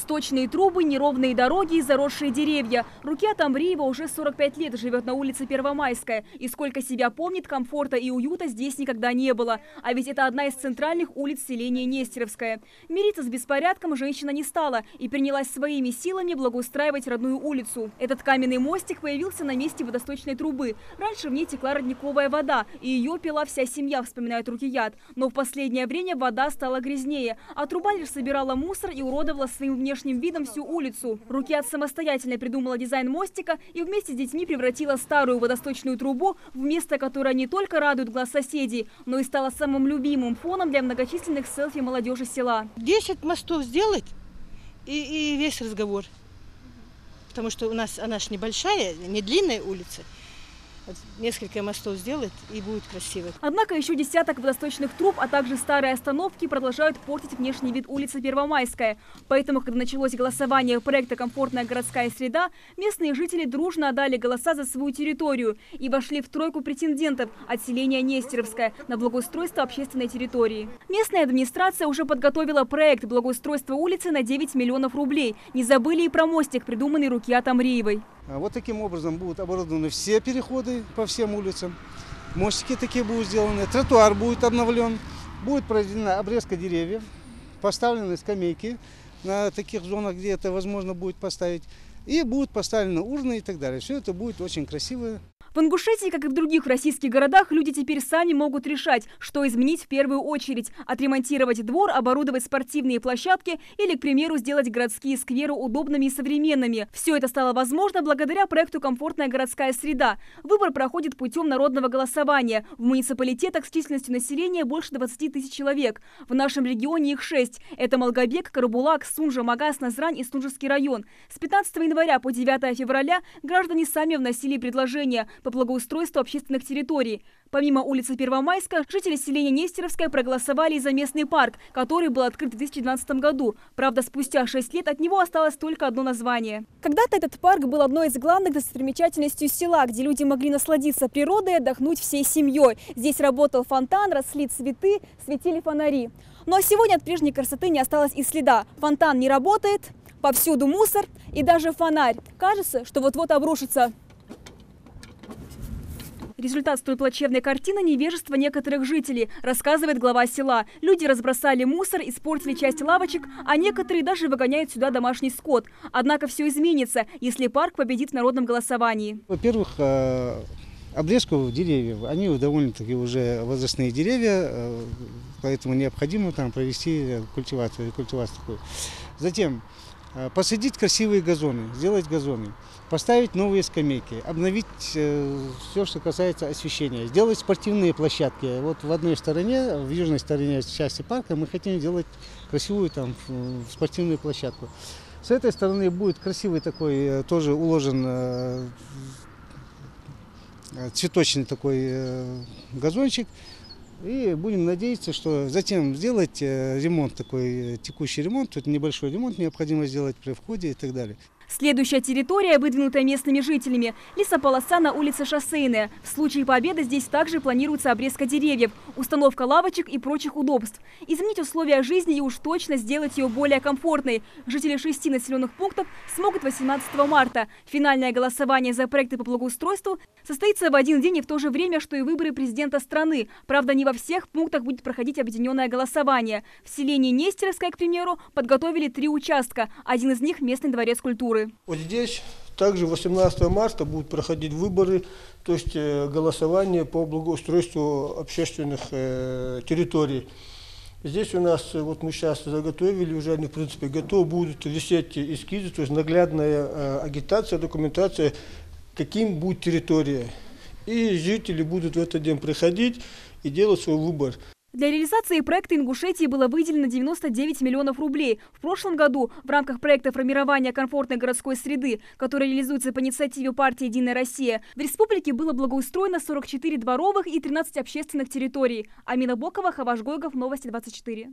Сточные трубы, неровные дороги и заросшие деревья. Рукият Амриева уже 45 лет живет на улице Первомайская. И сколько себя помнит, комфорта и уюта здесь никогда не было. А ведь это одна из центральных улиц селения Нестеровское. Мириться с беспорядком женщина не стала и принялась своими силами благоустраивать родную улицу. Этот каменный мостик появился на месте водосточной трубы. Раньше в ней текла родниковая вода, и ее пила вся семья, вспоминает Рукият. Но в последнее время вода стала грязнее, а труба лишь собирала мусор и уродовала своим внешним видом всю улицу. Рукият самостоятельно придумала дизайн мостика и вместе с детьми превратила старую водосточную трубу в место, которое не только радует глаз соседей, но и стало самым любимым фоном для многочисленных селфи молодежи села. 10 мостов сделать и весь разговор. Потому что у нас она ж небольшая, не длинная улица. Несколько мостов сделать и будет красиво. Однако еще десяток водосточных труб, а также старые остановки продолжают портить внешний вид улицы Первомайская. Поэтому, когда началось голосование проекта «Комфортная городская среда», местные жители дружно отдали голоса за свою территорию и вошли в тройку претендентов от селения Нестеровское на благоустройство общественной территории. Местная администрация уже подготовила проект благоустройства улицы на 9 миллионов рублей. Не забыли и про мостик, придуманный Рукият Амриевой. Вот таким образом будут оборудованы все переходы по всем улицам. Мостики такие будут сделаны, тротуар будет обновлен, будет проведена обрезка деревьев, поставлены скамейки на таких зонах, где это возможно будет поставить, и будут поставлены урны и так далее. Все это будет очень красиво. В Ингушетии, как и в других российских городах, люди теперь сами могут решать, что изменить в первую очередь. Отремонтировать двор, оборудовать спортивные площадки или, к примеру, сделать городские скверы удобными и современными. Все это стало возможно благодаря проекту «Комфортная городская среда». Выбор проходит путем народного голосования. В муниципалитетах с численностью населения больше 20 тысяч человек. В нашем регионе их 6. Это Малгобек, Карабулак, Сунжа, Магас, Назрань и Стунжский район. С 15 января по 9 февраля граждане сами вносили предложения по благоустройству общественных территорий. Помимо улицы Первомайска, жители селения Нестеровское проголосовали и за местный парк, который был открыт в 2012 году. Правда, спустя 6 лет от него осталось только одно название. Когда-то этот парк был одной из главных достопримечательностей села, где люди могли насладиться природой и отдохнуть всей семьей. Здесь работал фонтан, росли цветы, светили фонари. Ну а сегодня от прежней красоты не осталось и следа. Фонтан не работает, повсюду мусор и даже фонарь. Кажется, что вот-вот обрушится. Результат столь плачевной картины – невежество некоторых жителей, рассказывает глава села. Люди разбросали мусор, испортили часть лавочек, а некоторые даже выгоняют сюда домашний скот. Однако все изменится, если парк победит в народном голосовании. Во-первых, обрезку деревьев. Они довольно-таки уже возрастные деревья, поэтому необходимо там провести культивацию такую. Затем посадить красивые газоны, сделать газоны. Поставить новые скамейки, обновить все, что касается освещения, сделать спортивные площадки. Вот в одной стороне, в южной стороне части парка мы хотим сделать красивую там спортивную площадку. С этой стороны будет красивый такой, тоже уложен цветочный такой газончик. И будем надеяться, что затем сделать ремонт, такой текущий ремонт, тут небольшой ремонт необходимо сделать при входе и так далее. Следующая территория, выдвинутая местными жителями – лесополоса на улице Шоссейная. В случае победы здесь также планируется обрезка деревьев, установка лавочек и прочих удобств. Изменить условия жизни и уж точно сделать ее более комфортной. Жители 6 населенных пунктов смогут 18 марта. Финальное голосование за проекты по благоустройству состоится в один день и в то же время, что и выборы президента страны. Правда, не во всех пунктах будет проходить объединенное голосование. В селении Нестеровское, к примеру, подготовили 3 участка. Один из них – местный дворец культуры. Вот здесь также 18 марта будут проходить выборы, то есть голосование по благоустройству общественных территорий. Здесь у нас, вот мы сейчас заготовили, уже они в принципе готовы, будут висеть эскизы, то есть наглядная агитация, документация, каким будет территория. И жители будут в этот день приходить и делать свой выбор. Для реализации проекта Ингушетии было выделено 99 миллионов рублей. В прошлом году в рамках проекта формирования комфортной городской среды, который реализуется по инициативе партии «Единая Россия», в республике было благоустроено 44 дворовых и 13 общественных территорий. Амина Бокова, Хаваш Гойгов, Новости 24.